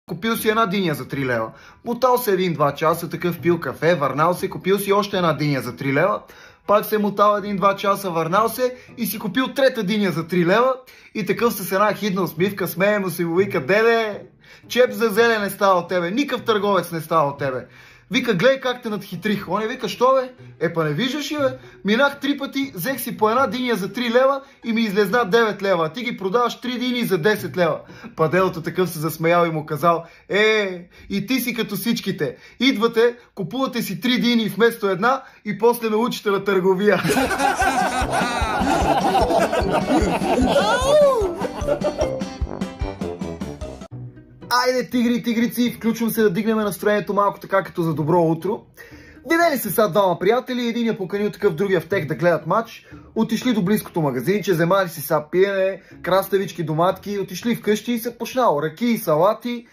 Купил си една диня за 3 лева. Мотал се 1-2 часа, такъв пил кафе, върнал се, купил си още една диня за 3 лева. Пак се мотал 1-2 часа, върнал се и си купил трета диня за 3 лева. И такъв с една хидна усмивка, смее му си му вика: деде, чеп за зеле не става от тебе, никакъв търговец не става от тебе. Вика: гледай как те надхитрих. Он вика: що бе? Па не виждаш ли бе? Минах 3 пъти, взех си по една диня за 3 лева и ми излезна 9 лева. А ти ги продаваш 3 дини за 10 лева. Паделото такъв се засмеял и му казал: и ти си като всичките. Идвате, купувате си 3 дини вместо една и после ме учите на търговия. Айде, тигри и тигрици, включвам се да дигнем настроението малко така като за добро утро. Видели се са двама приятели, единия поканил такъв, другия в тех да гледат матч. Отишли до близкото магазинче, вземали си са пиене, краставички, доматки, отишли вкъщи и се почнало ръки и салати.